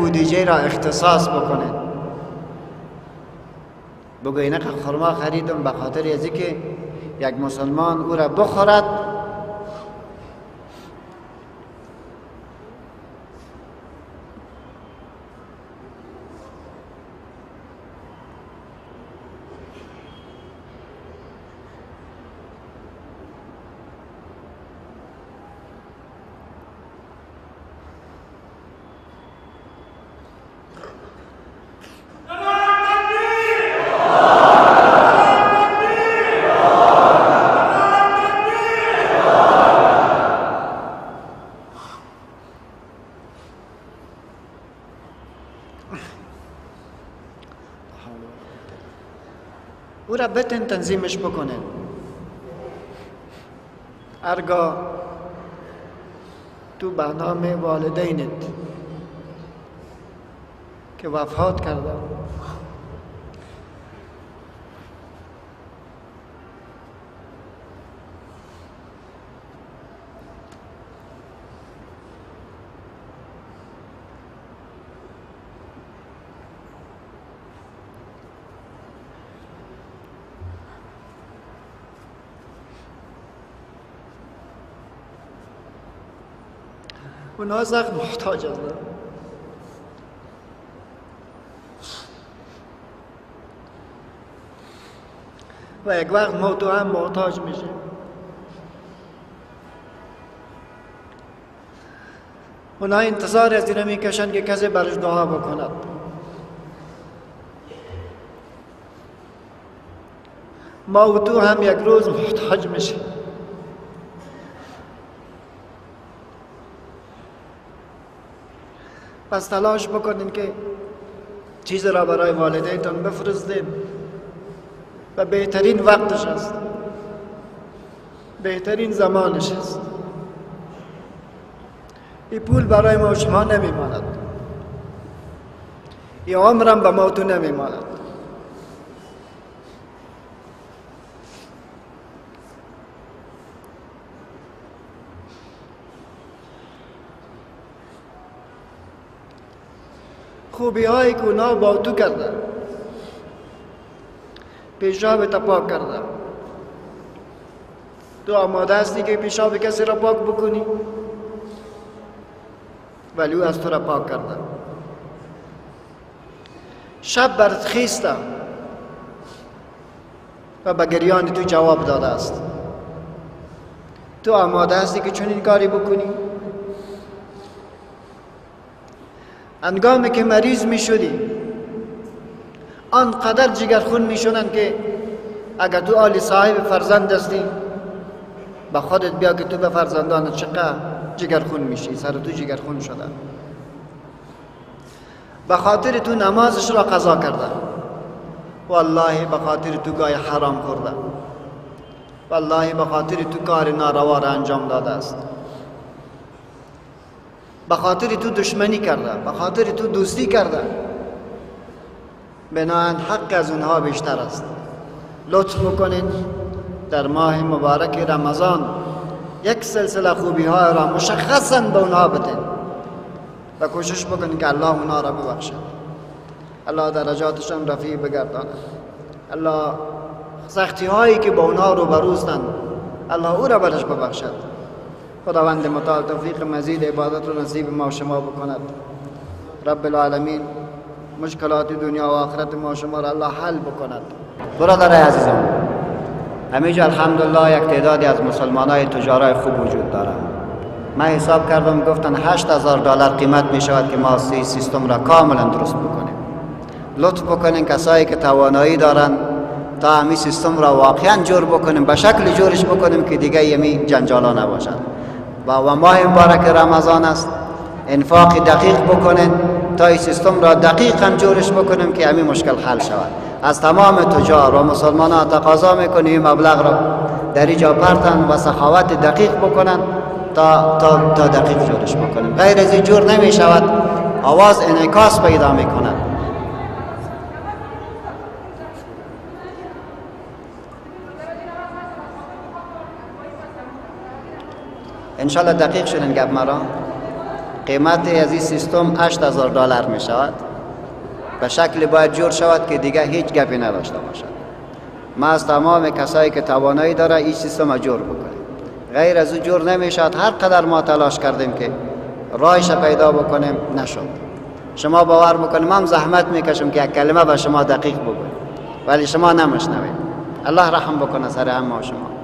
بودجه را اختصاص بکنید. بگو اینه خرما خریدم به خاطر از اینکه یک مسلمان او را بخورد. او را بتن تنظیمش بکنه. هرگاه تو به نام والدینت که وفات کرده اونا سخت محتاج هستند. و یک وقت ما تو هم محتاج میشه. اونا انتظار از این میکشند که کسی برش دعا بکند. ما و تو هم یک روز محتاج میشه. پس تلاش بکنین که چیز را برای والدینتان بفرستید و بهترین وقتش است، بهترین زمانش است. این پول برای ما و شما نمیماند، این عمرم به ما تو نمیماند. خوبی هایی که اونا با تو کردن، پیشاب تا پاک کردن. تو آماده هستی که پیشاب کسی را پاک بکنی؟ ولی او از تو را پاک کردن. شب برات خیسته و به گریان تو جواب داده است. تو آماده هستی که چنین کاری بکنی؟ انگامی که مریض می شدی آنقدر جگرخون می شدن که اگر تو آلی صاحب فرزند هستی به خودت بیا که تو به فرزندانت چقدر جگرخون میشی. سر تو جگرخون شده. به خاطر تو نمازش را قضا کرده، والله به خاطر تو گای حرام خورده، والله به خاطر تو کار ناروا را انجام داده است، به خاطر تو دشمنی کرده، به خاطر تو دوستی کرده. بناهن حق از اونها بیشتر است. لطف بکنین در ماه مبارک رمضان یک سلسله خوبی ها را مشخصا به اونها بدین و کوشش بکنین که الله اونها را ببخشد. الله درجاتشان رفیع بگرداند. الله سختی هایی که با اونها روبروستند الله او را برش ببخشد. خداوند متعال توفیق مزید عبادت رو نصیب ما و شما بکند. رب العالمین مشکلات دنیا و آخرت ما و شما را الله حل بکند. برادر عزیزم، همیشه الحمدلله یک تعدادی از مسلمانای تجارای خوب وجود دارند. من حساب کردم گفتن $8,000 قیمت می شود که ما سیستم را کاملا درست بکنیم. لطف بکنین کسایی که توانایی دارن تا همین سیستم را واقعا جور بکنیم، به شکل جورش بکنیم که دیگه یمی جنجالا نباشد. و ماه مبارک رمضان است، انفاق دقیق بکنین تا این سیستم را دقیقا جورش بکنیم که همین مشکل حل شود. از تمام تجار و مسلمانان تقاضا میکنیم مبلغ را در اینجا پرتن و سخاوت دقیق بکنن تا دقیق جورش بکنیم. غیر از این جور نمی شود، آواز انعکاس پیدا میکند. انشالله دقیق شدن گپ مرا. قیمت از این سیستم $8,000 می شود. به شکل باید جور شود که دیگه هیچ گپی نداشته باشد. ما از تمام کسایی که توانایی داره این سیستم جور بکنیم. غیر از او جور نمی شود. هر قدر ما تلاش کردیم که راهش پیدا بکنیم نشد. شما باور بکنیم من زحمت میکشم که یک کلمه به شما دقیق بگویم ولی شما نمیشنوید. الله رحم بکنه سر همه شما.